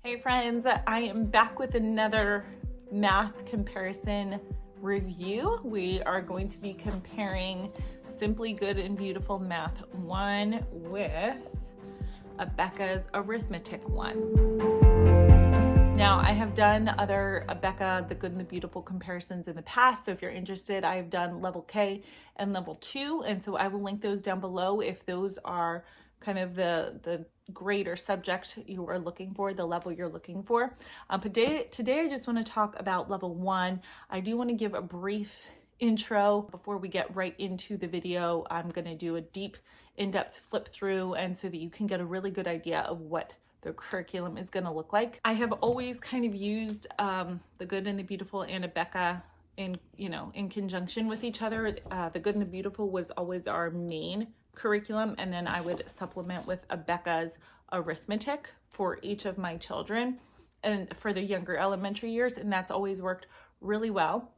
Hey friends, I am back with another math comparison review. We are going to be comparing Simply Good and Beautiful Math 1 with Abeka's Arithmetic 1. Now, I have done other Abeka, the Good and the Beautiful comparisons in the past. So if you're interested, I have done level K and level 2. And so I will link those down below if those are kind of the grade or subject you are looking for, the level you're looking for. Today I just want to talk about level 1. I do want to give a brief intro before we get right into the video. I'm going to do a deep, in-depth flip through, and so that you can get a really good idea of what the curriculum is going to look like. I have always kind of used the Good and the Beautiful and Abeka in conjunction with each other. The Good and the Beautiful was always our main curriculum, and then I would supplement with Abeka's arithmetic for each of my children and for the younger elementary years, and that's always worked really well.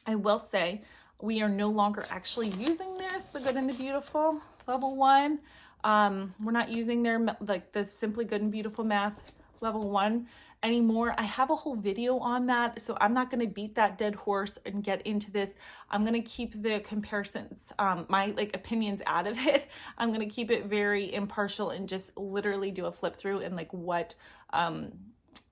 I will say we are no longer actually using this, the Good and the Beautiful level 1. We're not using the Simply Good and Beautiful Math level 1 anymore. I have a whole video on that, so I'm not going to beat that dead horse and get into this. I'm going to keep the comparisons, my opinions out of it. I'm going to keep it very impartial and just literally do a flip through and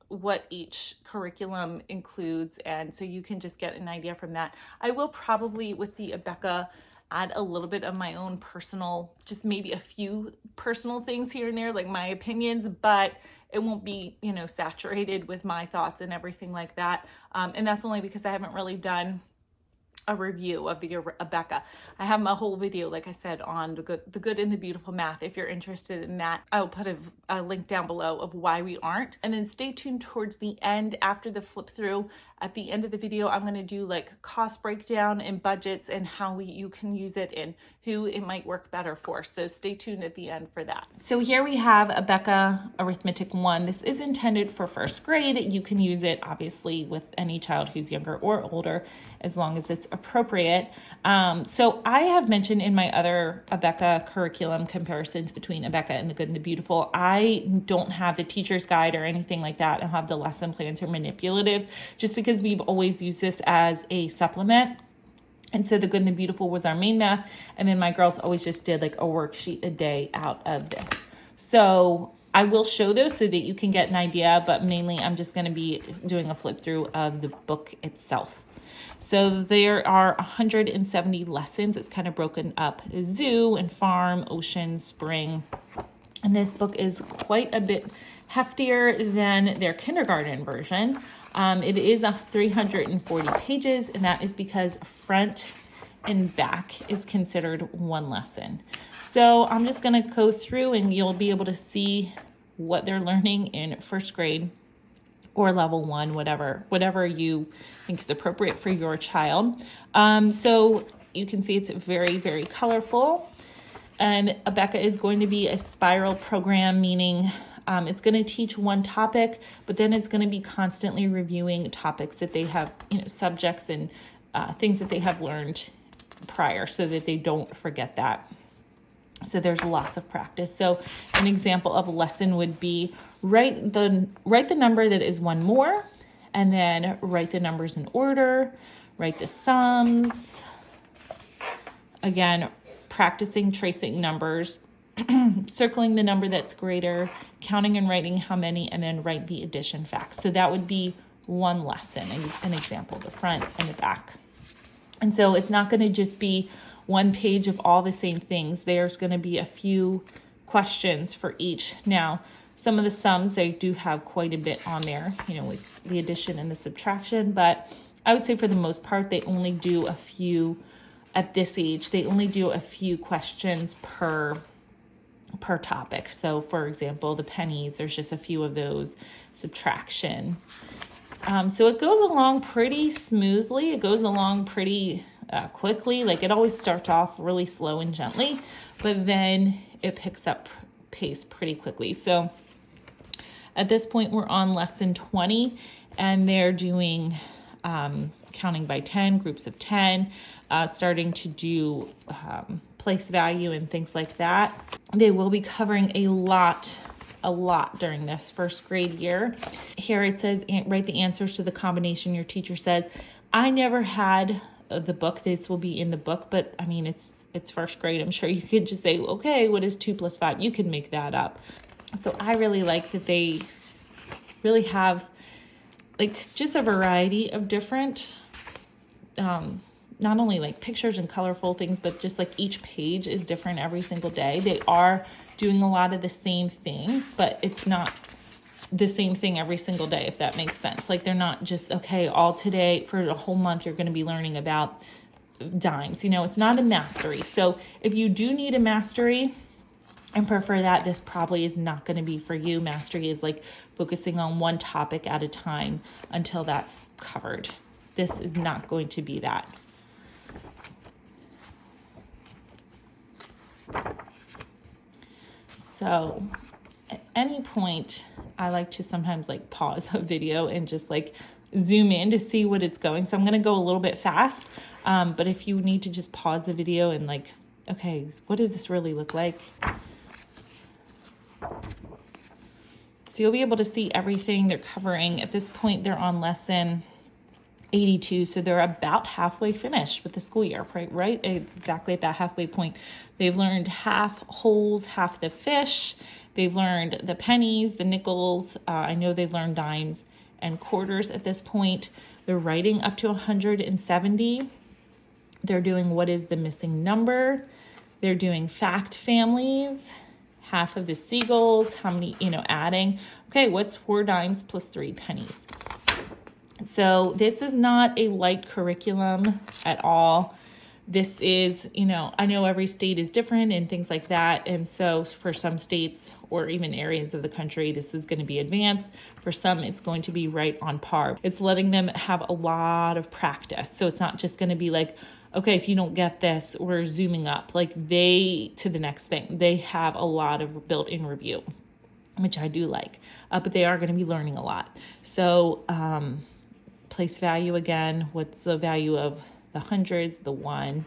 what each curriculum includes, and so you can just get an idea from that. I will probably, with the Abeka, add a little bit of my own personal, just maybe a few personal things here and there, like my opinions, but it won't be, saturated with my thoughts and everything like that. And that's only because I haven't really done a review of the Abeka. I have my whole video, like I said, on the good and the Beautiful Math. If you're interested in that, I'll put a link down below of why we aren't. And then stay tuned towards the end after the flip through. At the end of the video, I'm going to do cost breakdown and budgets and how you can use it and who it might work better for. So stay tuned at the end for that. So here we have Abeka Arithmetic 1. This is intended for first grade. You can use it obviously with any child who's younger or older, as long as it's appropriate. So I have mentioned in my other Abeka curriculum comparisons between Abeka and the Good and the Beautiful, I don't have the teacher's guide or anything like that. I'll have the lesson plans or manipulatives, just because we've always used this as a supplement. And so the Good and the Beautiful was our main math, and then my girls always just did a worksheet a day out of this. So I will show those so that you can get an idea, but mainly I'm just going to be doing a flip through of the book itself. So there are 170 lessons. It's kind of broken up: zoo and farm, ocean, spring. And this book is quite a bit heftier than their kindergarten version. It is 340 pages, and that is because front and back is considered one lesson. So I'm just going to go through and you'll be able to see what they're learning in first grade or level 1, whatever you think is appropriate for your child. So you can see it's very, very colorful. And Abeka is going to be a spiral program, meaning it's going to teach one topic, but then it's going to be constantly reviewing topics that they have, subjects and things that they have learned prior, so that they don't forget that. So there's lots of practice. So an example of a lesson would be write the number that is one more, and then write the numbers in order, write the sums. Again, practicing tracing numbers, circling the number that's greater, counting and writing how many, and then write the addition facts. So that would be one lesson, an example, the front and the back. And so it's not going to just be one page of all the same things. There's going to be a few questions for each. Now, some of the sums, they do have quite a bit on there, with the addition and the subtraction, but I would say for the most part, they only do a few, at this age, they only do a few questions per topic. So for example, the pennies, there's just a few of those, subtraction. So it goes along pretty smoothly. It goes along pretty quickly. It always starts off really slow and gently, but then it picks up pace pretty quickly. So at this point, we're on lesson 20, and they're doing counting by 10, groups of 10, starting to do place value and things like that. They will be covering a lot a lot during this first grade year. Here it says, write the answers to the combination your teacher says. I never had the book. This will be in the book, but I mean, it's first grade. I'm sure you could just say, okay, what is 2 + 5? You can make that up. So I really like that they really have like just a variety of different, not only like pictures and colorful things, but just like each page is different every single day. They are doing a lot of the same things, but it's not the same thing every single day, if that makes sense. Like they're not just, okay, all today for a whole month, you're going to be learning about dimes. You know, it's not a mastery. So if you do need a mastery and prefer that, this probably is not going to be for you. Mastery is like focusing on one topic at a time until that's covered. This is not going to be that. So at any point, I like to sometimes like pause a video and just like zoom in to see what it's going. So I'm going to go a little bit fast, but if you need to just pause the video and like, okay, what does this really look like? So you'll be able to see everything they're covering. At this point, they're on lesson 82, so they're about halfway finished with the school year, right? Exactly at that halfway point. They've learned half wholes, half the fish. They've learned the pennies, the nickels. I know they've learned dimes and quarters at this point. They're writing up to 170. They're doing what is the missing number. They're doing fact families, half of the seagulls, how many, adding. Okay, what's 4 dimes plus 3 pennies? So this is not a light curriculum at all. This is, I know every state is different and things like that. And so for some states or even areas of the country, this is going to be advanced. For some, it's going to be right on par. It's letting them have a lot of practice. So it's not just going to be like, okay, if you don't get this, we're zooming up. Like to the next thing. They have a lot of built-in review, which I do like. But they are going to be learning a lot. So, place value again. What's the value of the hundreds? The 1,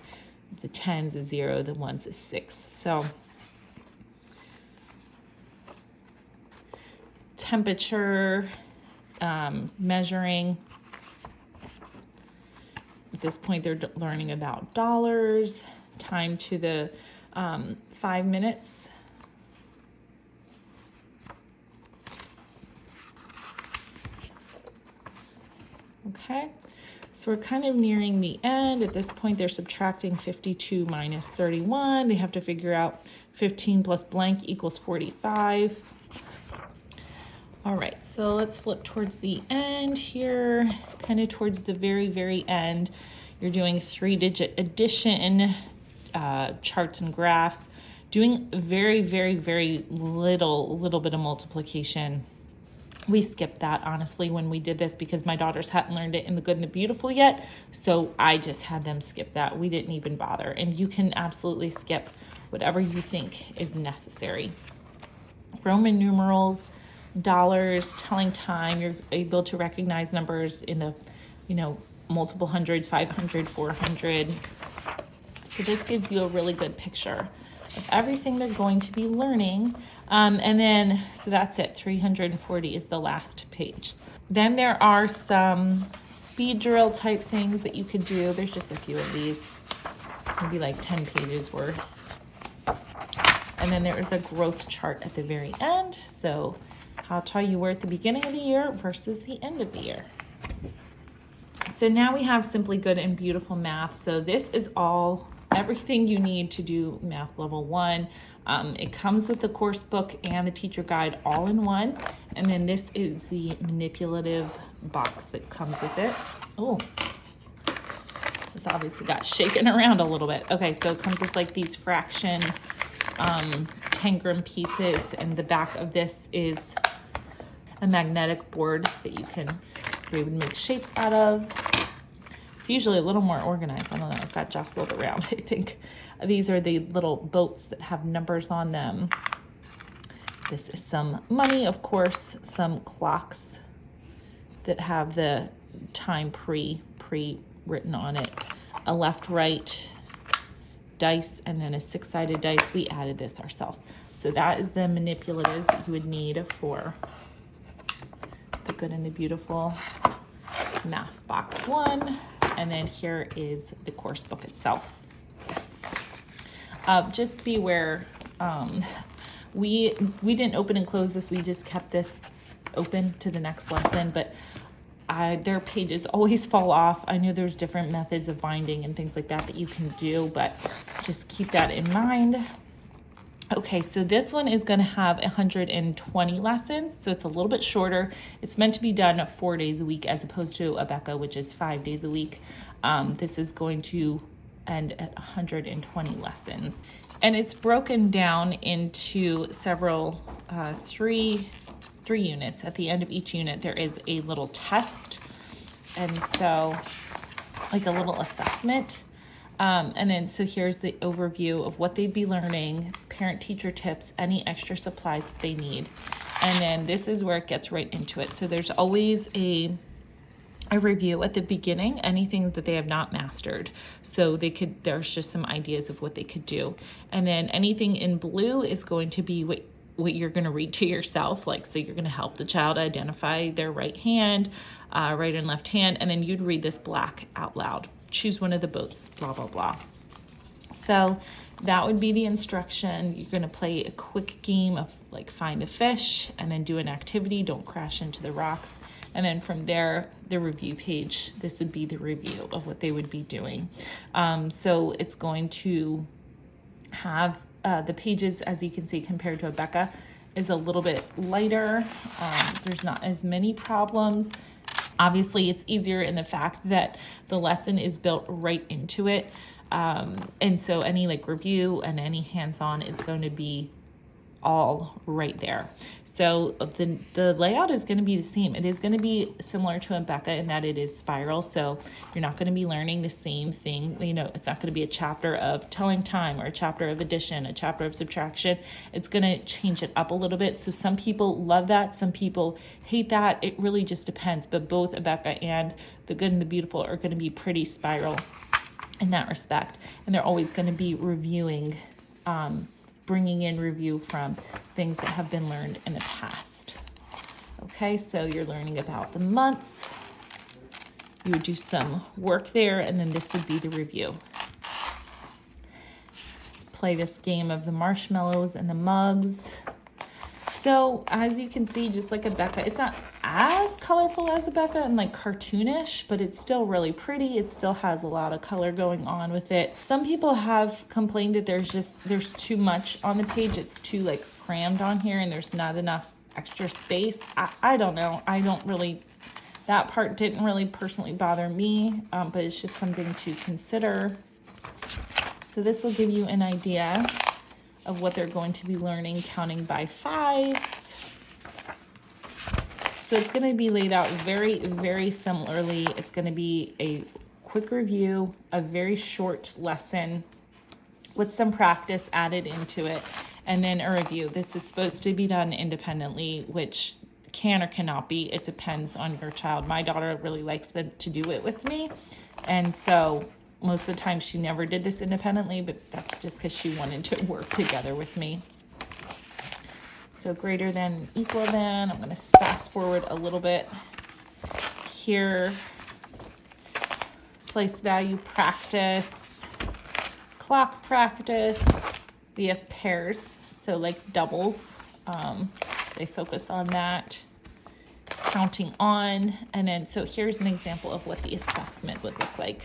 the 10s is 0, the 1s is 6. So temperature, measuring. At this point, they're learning about dollars, time to the 5 minutes. Okay, so we're kind of nearing the end. At this point, they're subtracting 52 minus 31. They have to figure out 15 plus blank equals 45. All right, so let's flip towards the end here, kind of towards the very, very end. You're doing 3-digit addition, charts and graphs, doing very, very, very little bit of multiplication. We skipped that, honestly, when we did this because my daughters hadn't learned it in the good and the beautiful yet. So I just had them skip that. We didn't even bother. And you can absolutely skip whatever you think is necessary. Roman numerals, dollars, telling time. You're able to recognize numbers in the, multiple hundreds, 500, 400. So this gives you a really good picture of everything they're going to be learning. And then, so that's it, 340 is the last page. Then there are some speed drill type things that you could do. There's just a few of these, maybe like 10 pages worth. And then there is a growth chart at the very end. So how tall you were at the beginning of the year versus the end of the year. So now we have Simply Good and Beautiful Math. So this is everything you need to do Math Level 1. It comes with the course book and the teacher guide all in one. And then this is the manipulative box that comes with it. Oh, this obviously got shaken around a little bit. Okay, so it comes with like these fraction tangram pieces, and the back of this is a magnetic board that we would make shapes out of. It's usually a little more organized. I don't know, it got jostled around, I think. These are the little boats that have numbers on them. This is some money, of course, some clocks that have the time pre-written on it. A left-right dice, and then a 6-sided dice. We added this ourselves. So that is the manipulatives that you would need for the Good and the Beautiful Math Box 1. And then here is the course book itself. Just beware, we didn't open and close this, we just kept this open to the next lesson, but their pages always fall off. I know there's different methods of binding and things like that that you can do, but just keep that in mind. Okay, so this one is going to have 120 lessons, so it's a little bit shorter. It's meant to be done 4 days a week as opposed to Abeka, which is 5 days a week. This is going to end at 120 lessons. And it's broken down into several, three units. At the end of each unit, there is a little test. And so, like a little assessment. And then, so here's the overview of what they'd be learning, parent-teacher tips, any extra supplies that they need. And then this is where it gets right into it. So there's always a review at the beginning, anything that they have not mastered. So there's just some ideas of what they could do. And then anything in blue is going to be what you're going to read to yourself. Like, so you're going to help the child identify their right hand, right and left hand, and then you'd read this black out loud. Choose one of the boats, blah, blah, blah. So that would be the instruction. You're going to play a quick game of like find a fish and then do an activity. Don't crash into the rocks. And then from there, the review page, this would be the review of what they would be doing. So it's going to have the pages, as you can see, compared to Abeka, is a little bit lighter. There's not as many problems. Obviously, it's easier in the fact that the lesson is built right into it. And so any like review and any hands-on is going to be all right there. So the layout is going to be the same. It is going to be similar to Abeka in that it is spiral. So you're not going to be learning the same thing. You know, it's not going to be a chapter of telling time or a chapter of addition, a chapter of subtraction. It's going to change it up a little bit. So some people love that. Some people hate that. It really just depends. But both Abeka and the Good and the Beautiful are going to be pretty spiral in that respect. And they're always going to be reviewing, bringing in review from things that have been learned in the past. Okay, so you're learning about the months. You would do some work there, and then this would be the review. Play this game of the marshmallows and the mugs. So as you can see, just like Abeka, it's not as colorful as Abeka and like cartoonish, but it's still really pretty. It still has a lot of color going on with it. Some people have complained that there's too much on the page. It's too like crammed on here and there's not enough extra space. I don't know. That part didn't really personally bother me, but it's just something to consider. So this will give you an idea of what they're going to be learning, counting by 5. So it's going to be laid out very, very similarly. It's going to be a quick review, a very short lesson with some practice added into it, and then a review. This is supposed to be done independently, which can or cannot be. It depends on your child. My daughter really likes to do it with me, and so most of the time she never did this independently, but that's just because she wanted to work together with me. So greater than, equal than, I'm going to fast forward a little bit here. Place value practice, clock practice. We have pairs, so like doubles. They focus on that. Counting on, and then so here's an example of what the assessment would look like.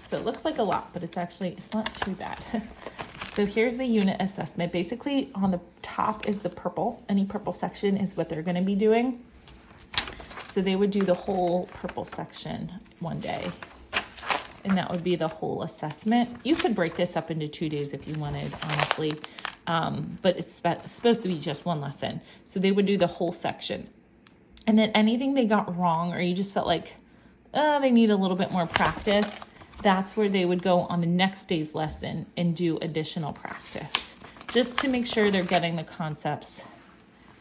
So it looks like a lot, but it's not too bad. So here's the unit assessment. Basically on the top is the purple. Any purple section is what they're going to be doing. So they would do the whole purple section one day. And that would be the whole assessment. You could break this up into 2 days if you wanted, honestly. But it's supposed to be just one lesson. So they would do the whole section. And then anything they got wrong or you just felt like they need a little bit more practice, that's where they would go on the next day's lesson and do additional practice, just to make sure they're getting the concepts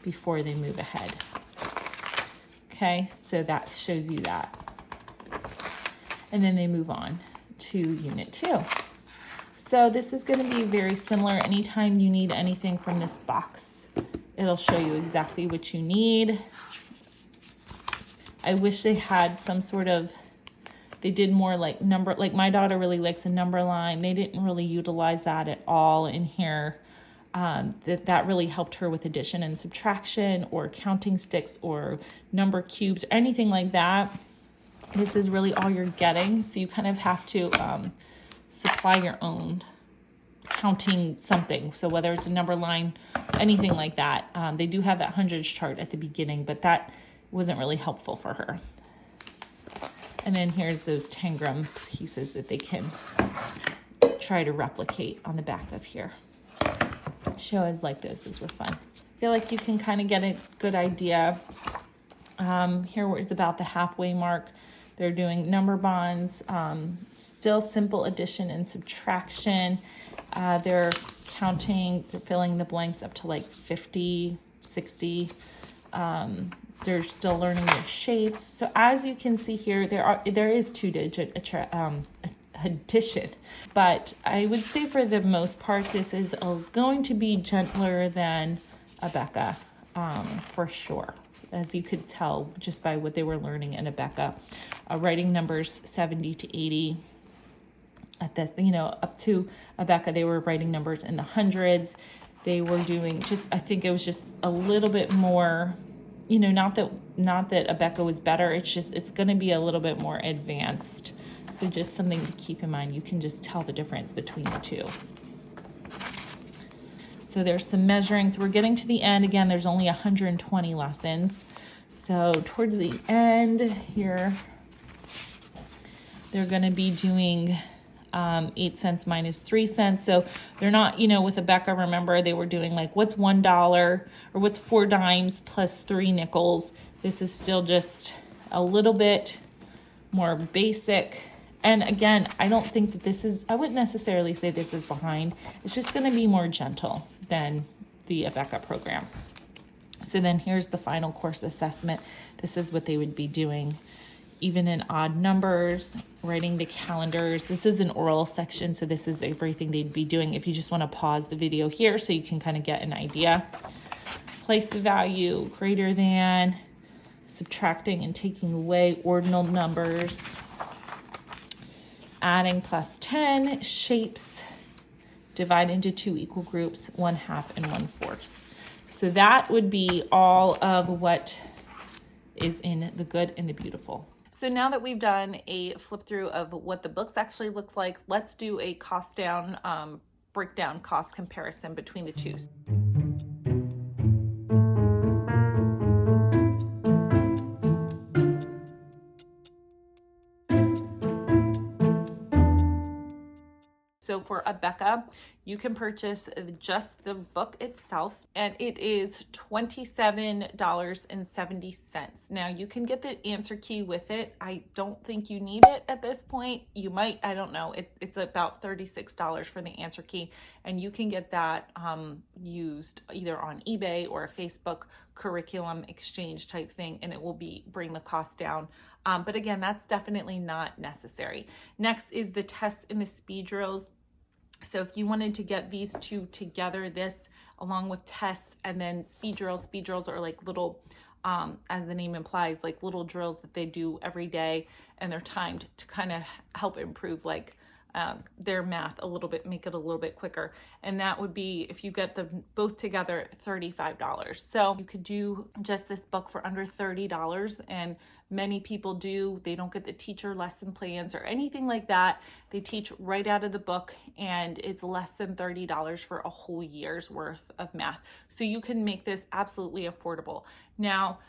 before they move ahead. Okay, so that shows you that. And then they move on to Unit 2. So this is going to be very similar. Anytime you need anything from this box, it'll show you exactly what you need. I wish they had some sort of, they did more like number, like my daughter really likes a number line. They didn't really utilize that at all in here. That really helped her with addition and subtraction or counting sticks or number cubes, anything like that. This is really all you're getting. So you kind of have to supply your own counting something. So whether it's a number line, anything like that. They do have that hundreds chart at the beginning, but that wasn't really helpful for her. And then here's those tangram pieces that they can try to replicate on the back of here. She always liked those. These were fun. I feel like you can kind of get a good idea. Here is about the halfway mark. They're doing number bonds, still simple addition and subtraction. They're counting, they're filling the blanks up to like 50, 60. They're still learning their shapes. So as you can see here, there is 2-digit addition, but I would say for the most part, this is going to be gentler than Abeka, for sure. As you could tell just by what they were learning in Abeka, writing numbers 70 to 80. At this, up to Abeka, they were writing numbers in the hundreds. They were doing I think it was just a little bit more, not that Abeka was better. It's going to be a little bit more advanced. So just something to keep in mind. You can just tell the difference between the two. So there's some measurings. We're getting to the end. Again, there's only 120 lessons. So towards the end here, they're going to be doing 8 cents minus 3 cents. So they're not, with Abeka, remember they were doing like what's $1 or what's 4 dimes plus 3 nickels. This is still just a little bit more basic. And again, I don't think that I wouldn't necessarily say this is behind. It's just going to be more gentle than the Abeka program. So then here's the final course assessment. This is what they would be doing. Even in odd numbers, writing the calendars. This is an oral section, so this is everything they'd be doing. If you just want to pause the video here so you can kind of get an idea. Place the value, greater than, subtracting and taking away ordinal numbers, adding plus 10, shapes, divide into 2 equal groups, 1/2 and 1/4. So that would be all of what is in the Good and the Beautiful. So now that we've done a flip through of what the books actually look like, let's do a cost down, breakdown cost comparison between the two. So for Abeka, you can purchase just the book itself, and it is $27.70. Now you can get the answer key with it. I don't think you need it at this point. You might, I don't know. It's about $36 for the answer key, and you can get that used either on eBay or a Facebook curriculum exchange type thing, and it will bring the cost down. But again, that's definitely not necessary. Next is the tests and the speed drills. So if you wanted to get these two together, this along with tests and then speed drills are like little, as the name implies, like little drills that they do every day, and they're timed to kind of help improve like their math a little bit, make it a little bit quicker. And that would be, if you get them both together, $35. So you could do just this book for under $30, and many people do. They don't get the teacher lesson plans or anything like that. They teach right out of the book, and it's less than $30 for a whole year's worth of math. So you can make this absolutely affordable. Now,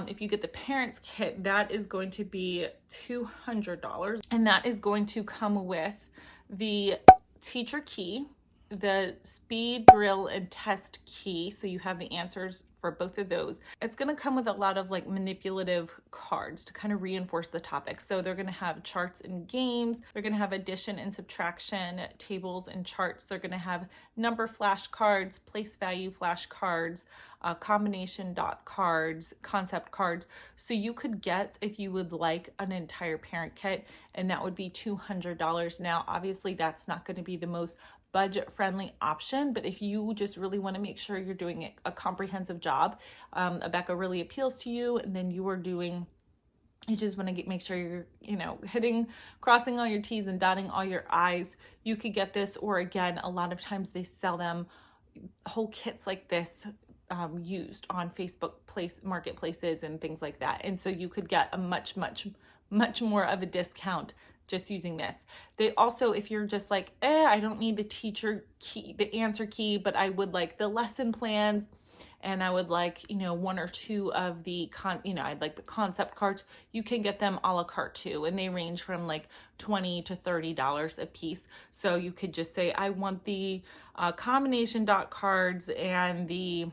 if you get the parents kit, that is going to be $200, and that is going to come with the teacher key, the speed drill and test key, so you have the answers for both of those. It's going to come with a lot of like manipulative cards to kind of reinforce the topic. So they're going to have charts and games. They're going to have addition and subtraction tables and charts. They're going to have number flashcards, place value flashcards, combination dot cards, concept cards. So you could get, if you would like, an entire parent kit, and that would be $200. Now, obviously that's not going to be the most budget-friendly option, but if you just really want to make sure you're doing a comprehensive job, Abeka really appeals to you, and then you just want to make sure you're, crossing all your T's and dotting all your I's, you could get this. Or again, a lot of times they sell them whole kits like this used on Facebook marketplaces and things like that. And so you could get a much more of a discount just using this. They also, if you're just like, I don't need the teacher key, the answer key, but I would like the lesson plans, and I would like, one or two of the I'd like the concept cards, you can get them a la carte too. And they range from like $20 to $30 a piece. So you could just say, I want the combination dot cards and the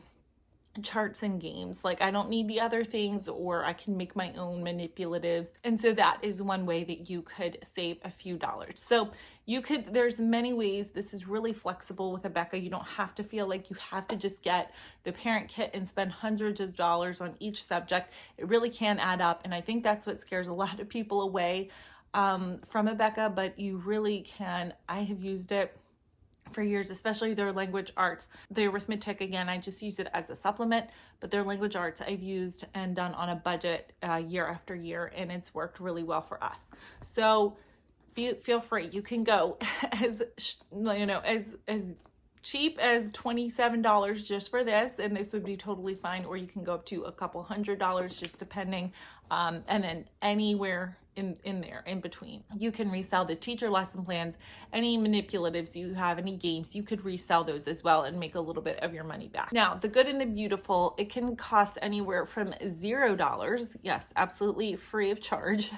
charts and games. Like, I don't need the other things, or I can make my own manipulatives. And so that is one way that you could save a few dollars. So there's many ways. This is really flexible with Abeka. You don't have to feel like you have to just get the parent kit and spend hundreds of dollars on each subject. It really can add up. And I think that's what scares a lot of people away from Abeka, but you really can. I have used it for years, especially their language arts. The arithmetic, again, I just use it as a supplement, but their language arts I've used and done on a budget year after year, and it's worked really well for us. So feel free. You can go as cheap as $27 just for this, and this would be totally fine, or you can go up to a couple $100 just depending, and then anywhere in there in between. You can resell the teacher lesson plans, any manipulatives you have, any games, you could resell those as well and make a little bit of your money back. Now, the good and the beautiful, it can cost anywhere from $0, yes, absolutely free of charge,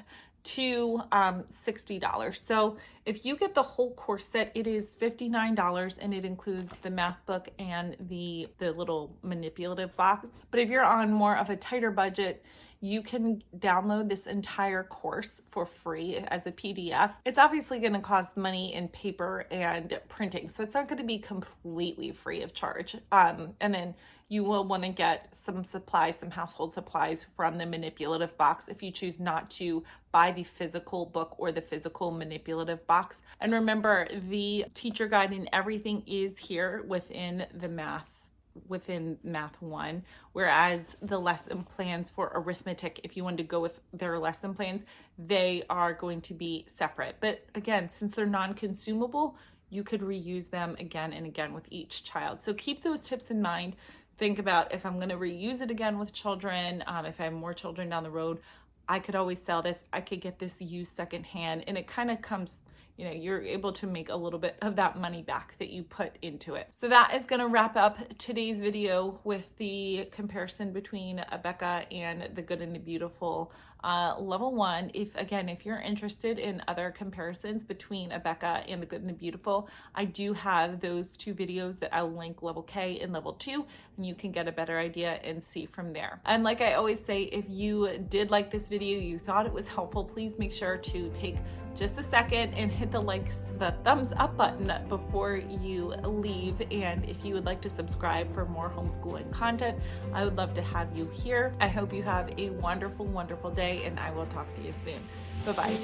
to $60. So if you get the whole course set, it is $59, and it includes the math book and the little manipulative box. But if you're on more of a tighter budget, you can download this entire course for free as a PDF. It's obviously going to cost money in paper and printing, so it's not going to be completely free of charge. And then you will want to get some supplies, some household supplies from the manipulative box if you choose not to buy the physical book or the physical manipulative box. And remember, the teacher guide and everything is here within Math 1, whereas the lesson plans for arithmetic, if you wanted to go with their lesson plans, they are going to be separate. But again, since they're non-consumable, you could reuse them again and again with each child. So keep those tips in mind. Think about, if I'm going to reuse it again with children, if I have more children down the road, I could always sell this. I could get this used secondhand, and it kind of comes, you're able to make a little bit of that money back that you put into it. So that is going to wrap up today's video with the comparison between Abeka and the Good and the Beautiful level 1. If you're interested in other comparisons between Abeka and the Good and the Beautiful, I do have those two videos that I'll link, level K and level 2, and you can get a better idea and see from there. And like I always say, if you did like this video, you thought it was helpful, please make sure to take just a second and hit the thumbs up button before you leave. And if you would like to subscribe for more homeschooling content, I would love to have you here. I hope you have a wonderful, wonderful day, and I will talk to you soon. Bye-bye.